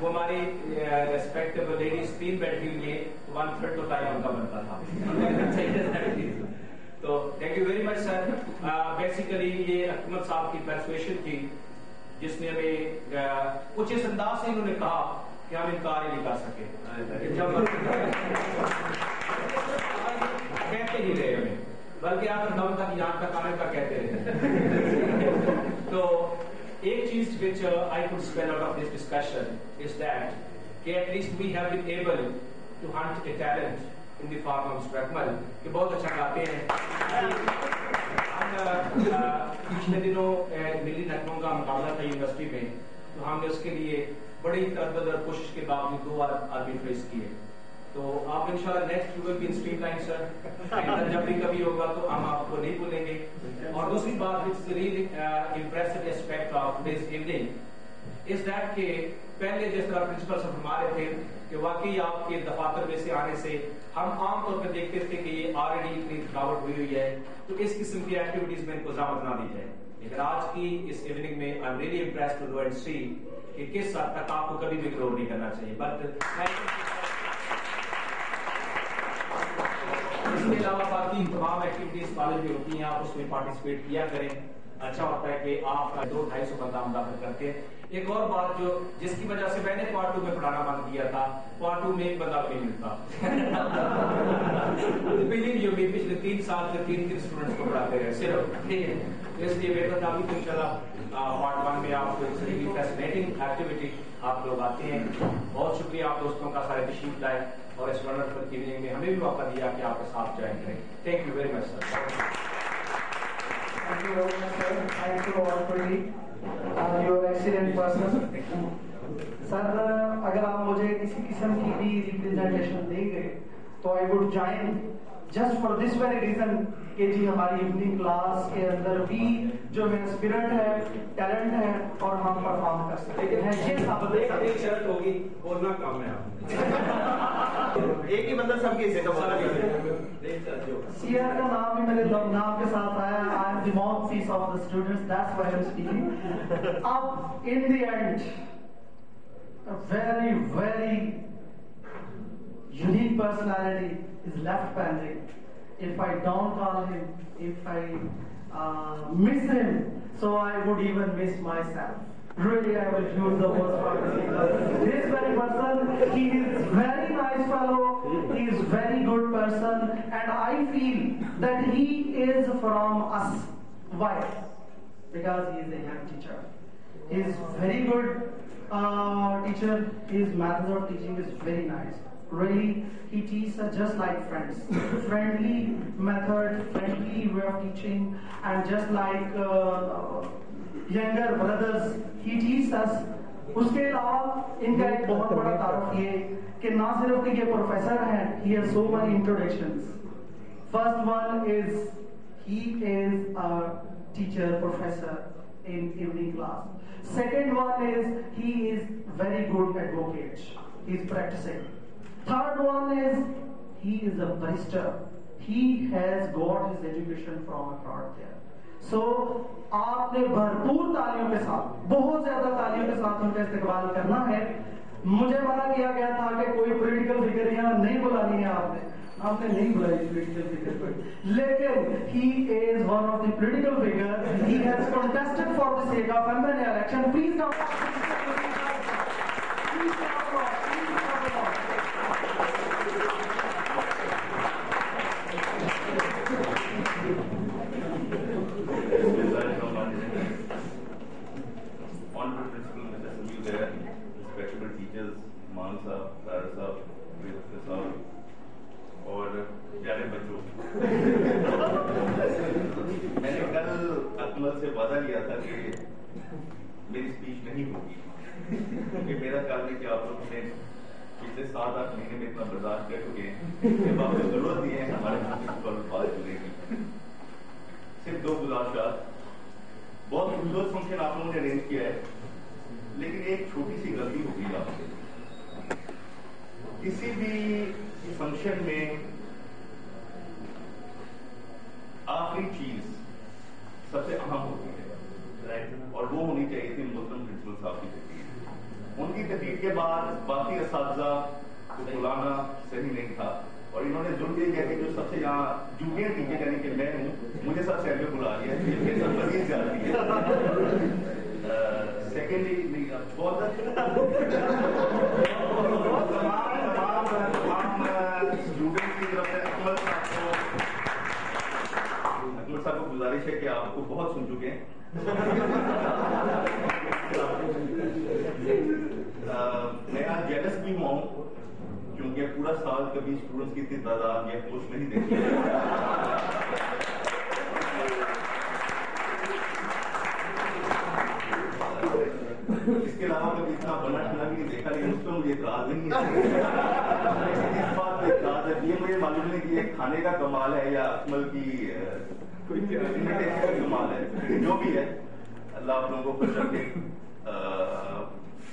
وہ ہماری respectable ladies 3 بیٹھی ہوئی ہیں, 1/3 تو ٹائم ان کا بنتا تھا. تو thank you very much sir. Basically یہ اکمل صاحب کی پرسویشن تھی جس نے ہمیں کچھ اس انداز سے انہوں نے کہا کہ ہم انکار ہی نہیں کر سکے. کہتے ہی رہے ہمیں, بلکہ آپ دم تک یہاں تک آنے کا کہتے رہے. تو ایک چیز which I could spell out of this discussion is that at least we have been able to hunt a talent in the form of Mr. Akmal کہ بہت اچھا گاتے ہیں. پچھلے دنوں ملی نغموں کا مقابلہ تھا یونیورسٹی میں, تو ہم نے اس کے لیے بڑی تردد اور کوشش کے باوجود 2 آدمی فیس کیے. تو آپ انشاءاللہ next you will be in streamline sir. جب بھی کبھی ہوگا تو ہم آپ کو نہیں بھولیں گے. اور دوسری بات which is really impressive aspect of today's evening is that کہ پہلے جس طرح پرنسپل صاحب فرما رہے تھے کہ واقعی آپ کے دفاتر میں سے آنے سے ہم عام طور پہ دیکھتے تھے کہ یہ آلریڈی اتنی تھکاوٹ ہوئی ہے, تو اس قسم کی ایکٹیویٹیز میں ان کو زحمت نہ دی جائے. لیکن آج کی اس ایوننگ میں I am really impressed to know and see کہ کس حد تک آپ کو کبھی بھی اگنور نہیں کرنا چاہیے. بٹ اس کے علاوہ باقی تمام ایکٹیویٹیز کالج میں ہوتی ہیں, آپ اس میں پارٹیسپیٹ کیا کریں. اچھا ہوتا ہے کہ آپ 200-250 بندہ ہم داخل کرتے ہیں. ایک اور بات جو جس کی وجہ سے میں نے پارٹ 2 میں پڑھانا بند کیا تھا, پارٹ 2 میں ایک بندہ بھی نہیں ملتا. پچھلے 3 سال سے 3 اسٹوڈنٹس کو پڑھاتے رہے صرف. ٹھیک ہے, اس لیے بہتر تھا کہ انشاءاللہ پارٹ 1 میں آپ کو فیسنیٹنگ ایکٹیویٹی آپ لوگ آتے ہیں. بہت شکریہ آپ دوستوں کا سارے تشریف لائے اور اس ونڈرفل ایوننگ میں ہمیں بھی موقع دیا کہ آپ کے ساتھ جوائن کریں. Thank you very much sir. Thank you very much, sir. Thank you all for you. You are excellent person. Sir, اگر آپ مجھے کسی قسم کی بھی ریپریزنٹیشن دیں گے تو I would join just for this very reason کہ جی ہماری ایوننگ کلاس کے اندر بھی جو ہے اسپرٹ ہے, ٹیلنٹ ہے اور ہم پرفارم کر سکتے ہیں. یہ ثابت ایک شرط ہوگی, بولنا کام ہے آپ. ایک ہی بندہ سب کے حصے کا بولا. سیئر کا نام بھی میرے نام کے ساتھ آیا. I am the mouthpiece of the students. That's why I am speaking. اب in the end a very very unique personality is left pending. If I don't call him, if I miss him, so I would even miss myself. Really, I will use the words for this very person. He is very nice fellow. He is very good person, and I feel that he is from us. Why? Because he is a young teacher. He is very good teacher. His method of teaching is very nice. Really, he teaches us just like friends. Friendly method, friendly way of teaching, and just like younger brothers, he teaches us. اس کے علاوہ ان کا ایک بہت بڑا تعارف یہ کہ نہ صرف کہ یہ پروفیسر ہیں, he has so many introductions. First one is he is a teacher, professor in evening class. Second one is he is very good advocate. He is practicing. Third one is he is a barrister. He has got his education from abroad there. So آپ نے بھرپور تالیوں کے ساتھ, بہت زیادہ تالیوں کے ساتھ ان کا استقبال کرنا ہے. مجھے منع کیا گیا تھا کہ کوئی پولیٹیکل فگر یہاں نہیں بلانی ہے. آپ نے نہیں بلائی پولیٹیکل فگر کو, لیکن he is one of the political figure. He has contested for the sake of MLA election. Please come on. Please come on. اور پیارے بچوں, میں نے کل اکمل سے وعدہ لیا تھا کہ میری اسپیچ نہیں ہوگی, کیونکہ میرا خیال ہے کہ آپ لوگوں نے پچھلے 7-8 مہینے میں اتنا برداشت کر چکے ہیں کہ اب آپ کو ضرورت نہیں ہے ہمارے پر بات جڑے گی. صرف 2 گزارشات. بہت خوبصورت فنکشن آپ لوگوں نے ارینج کیا ہے, لیکن ایک چھوٹی سی غلطی ہو گئی آپ سے. کسی بھی فنکشن میں آخری چیز سب سے اہم ہوتی ہے, اور وہ ہونی چاہیے تھی محترم پرنسپل صاحب کی تقریر. ان کی تقریر کے بعد باقی اساتذہ کو بلانا صحیح نہیں تھا، اور انہوں نے ظلم یہ کیا کہ جو سب سے یہاں جونیئر ٹیچر یعنی کہ میں ہوں، مجھے سب سے آگے بلا لیا، یہ سب مزید جاتی ہے. سیکنڈلی بہت اسٹوڈنٹ کی طرف سے اکمل صاحب کو گزارش ہے کہ آپ کو بہت سن چکے ہیں. میں آج جیلس بھی ہوا ہوں کیونکہ پورا سال کبھی اسٹوڈنٹس کی اتنی تعداد یا پوسٹ نہیں دیکھی. اس کے علاوہ کبھی اتنا بنا ٹھلا بھی نہیں دیکھا، لیکن اس پہ مجھے اعتراض نہیں ہے. اس بات پہ اعتراض ہے، یہ مجھے معلوم نہیں کہ یہ کھانے کا کمال ہے یا اکمل کی کوئی انویٹیشن کا کمال ہے، جو بھی ہے اللہ آپ لوگوں کو خوش رکھے.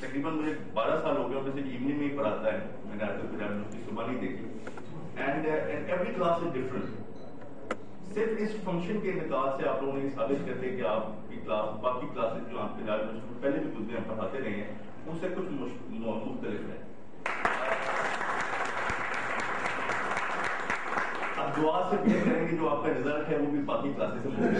تقریباً مجھے 12 سال ہو گئے، ویسے ایوننگ میں ہی پڑھاتا ہے، میں نے آج تک اس کی صبح نہیں دیکھی. And every class is different. صرف اس فنکشن کے انعقاد سے آپ لوگوں نے ثابت کر دیا کہ آپ کی کلاس باقی کلاسز جو آپ کے پہلے بھی گزرے ہیں پڑھاتے رہے ہیں ان سے کچھ مختلف ہے. اب دعا سے یہ کریں گے جو آپ کا رزلٹ ہے وہ بھی باقی کلاسز سے مختلف.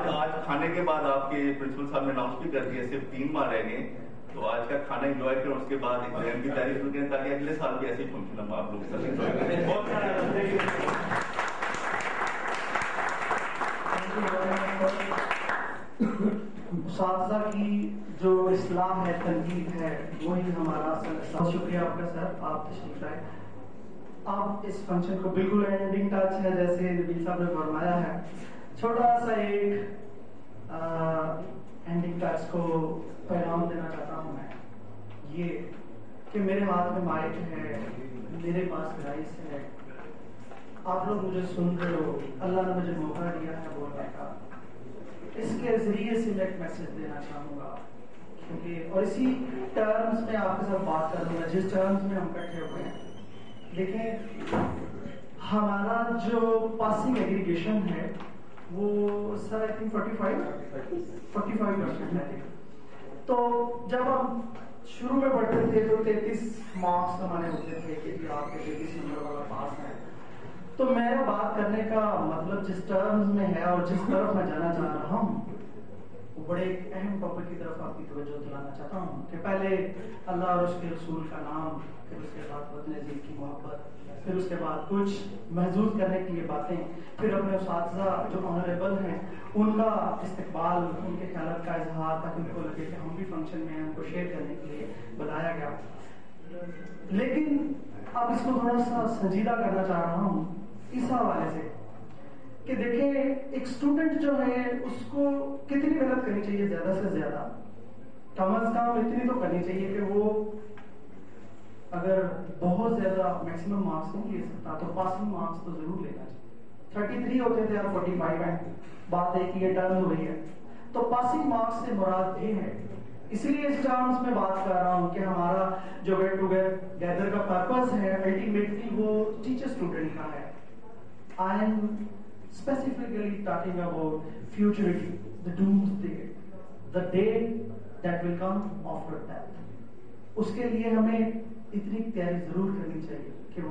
آج کھانے کے بعد آپ کے پرنسپل صاحب نے اناؤنس بھی کر دیا صرف 3 ماہ رہ گئے، تو آج کا کھانا انجوائے کریں، اس کے بعد ایگزام کی تیاری شروع کریں تاکہ اگلے سال بھی ایسے ہی فنکشن ہم آپ لوگ کے ساتھ انجوائے کریں. اساتذہ کی جو اصلاح ہے، تنقید ہے، وہی ہمارا اصل. شکریہ آپ کا سر، آپ تشریف لائے. اب اس فنکشن کو بالکل اینڈنگ ٹچ ہے، جیسے نبیل صاحب نے فرمایا ہے. چھوٹا سا ایک اینڈنگ ٹچ کو پیغام دینا چاہتا ہوں میں، یہ کہ میرے ہاتھ میں مائک ہے، میرے پاس رائس ہے، آپ لوگ مجھے سن رہے ہو، اللہ نے مجھے موقع دیا ہے بولنے کا. اس کے ذریعے سے میں ایک میسج دینا چاہوں گا، کیونکہ اور اسی ٹرمز میں آپ کے ساتھ بات کروں گا جس ٹرمز میں ہم بیٹھے ہوئے ہیں. دیکھیں، ہمارا جو پاسنگ ایگریگیشن ہے وہ سر آئی تھنک 45% ہے. تو جب ہم شروع میں پڑھتے تھے تو 33 مارکس ہمارے ہوتے تھے کہ آپ کے 33 نمبر والا پاس ہے. تو میرا بات کرنے کا مطلب جس ٹرمز میں ہے اور جس طرف میں جانا چاہ رہا ہوں وہ بڑے ایک اہم ٹاپک کی طرف آپ کی توجہ دلانا چاہتا ہوں کہ پہلے اللہ اور اس کے رسول کا نام، پھر اس کے بعد وطن عزیز کی محبت، پھر اس کے بعد کچھ محظوظ کرنے کی یہ باتیں، پھر اپنے اساتذہ جو آنریبل ہیں ان کا استقبال، ان کے خیالات کا اظہار، تاکہ ان کو لگے کہ ہم بھی فنکشن میں ہیں، ان کو شیئر کرنے کے لیے بلایا گیا. لیکن اب اس کو تھوڑا سا سنجیدہ کرنا چاہ رہا ہوں اس حوالے سے کہ دیکھیں ایک اسٹوڈنٹ جو ہے اس کو کتنی محنت کرنی چاہیے، زیادہ سے زیادہ کم از کم اتنی تو کرنی چاہیے کہ وہ اگر بہت زیادہ میکسیمم مارکس نہیں لے سکتا تو پاسنگ مارکس تو ضرور لینا چاہیے. 33 ہوتے تھے اور 45 ہیں، بات ایک یہ ٹرم ہو رہی ہے. تو پاسنگ مارکس سے مراد یہ ہے، اس لیے اس ٹرمز میں بات کر رہا ہوں کہ ہمارا جو گیٹ ٹوگیدر کا پرپز ہے الٹیمیٹلی وہ ٹیچر اسٹوڈنٹ کا ہے. I am specifically talking about futurity, the doomsday, the day that will come after death. اس کے لیے ہمیں اتنی تیاری ضرور کرنی چاہیے کہ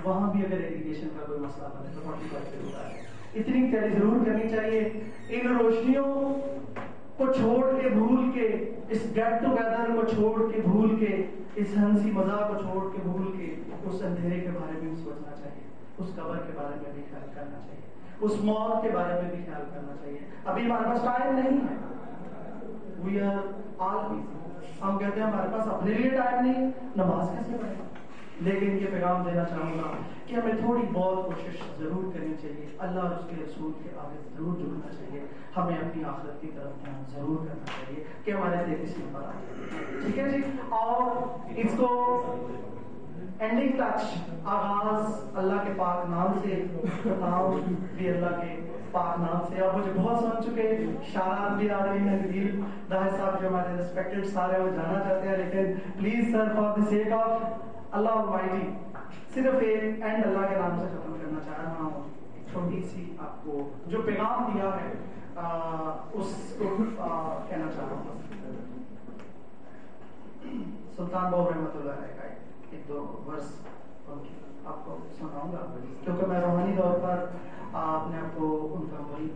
وہاں بھی اگر ایجوکیشن کا کوئی مسئلہ بنے تو 45 سے ہوتا ہے. اتنی تیاری ضرور کرنی چاہیے. ان روشنیوں کو چھوڑ کے بھول کے، اس گیٹ ٹوگیدر کو چھوڑ کے بھول کے، اس ہنسی مزاح کو چھوڑ کے بھول کے اس اندھیرے کے بارے میں بھی سوچنا چاہیے، اس قبر کے بارے میں بھی خیال کرنا چاہیے، اس موت کے بارے میں بھی خیال کرنا چاہیے. ابھی ہمارے پاس ٹائم نہیں ہے، وی آر آل بزی. ہم کہتے ہیں ہمارے پاس اپنے لیے ٹائم نہیں ہے، نماز کیسے پڑھیں؟ لیکن یہ پیغام دینا چاہوں گا کہ ہمیں تھوڑی بہت کوشش ضرور کرنی چاہیے، اللہ اور اس کے رسول کے آگے ضرور جڑنا چاہیے، ہمیں اپنی آخرت کی طرف دھیان ضرور کرنا چاہیے کہ ہمارے 33 نمبر آئے. ٹھیک ہے جی. اور اس کو اینڈنگ ٹچ آغاز اللہ کے پاک نام سے بتاؤ بھی، اللہ کے پاک نام سے. آپ مجھے بہت سن چکے، شارات بھی آ رہی ہیں. نبیل داہر صاحب جو ہمارے ریسپیکٹڈ سارے وہ جانا چاہتے ہیں، لیکن please sir for the sake of Allah almighty صرف ایک اینڈ اللہ کے نام سے ختم کرنا چاہ رہا ہوں. چھوٹی سی آپ کو جو پیغام دیا ہے اس کو کہنا چاہ رہا ہوں. سلطان بابو رحمۃ اللہ علیہ کا ایک دو ورس آپ کو سناؤں گا کیونکہ میں روحانی طور پر اپنے آپ کو ان کا مرید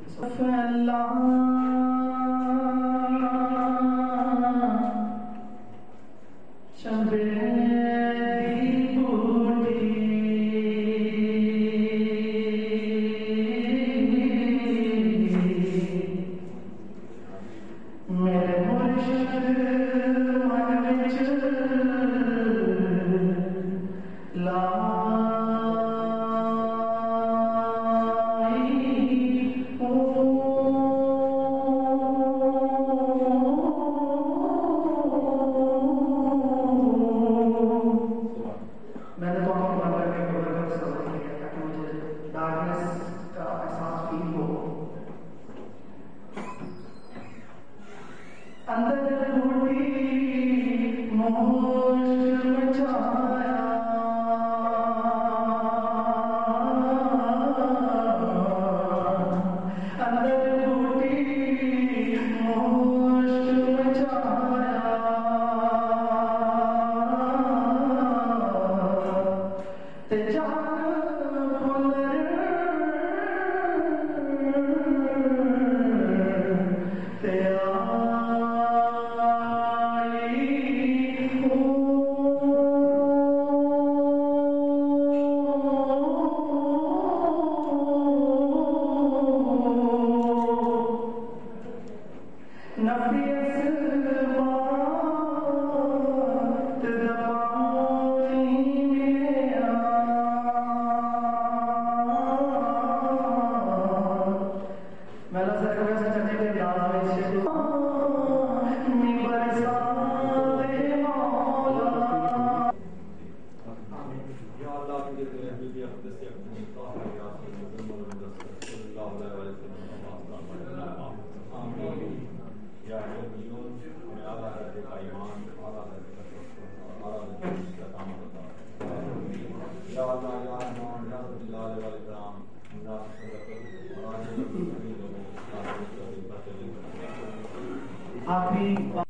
آپ بھی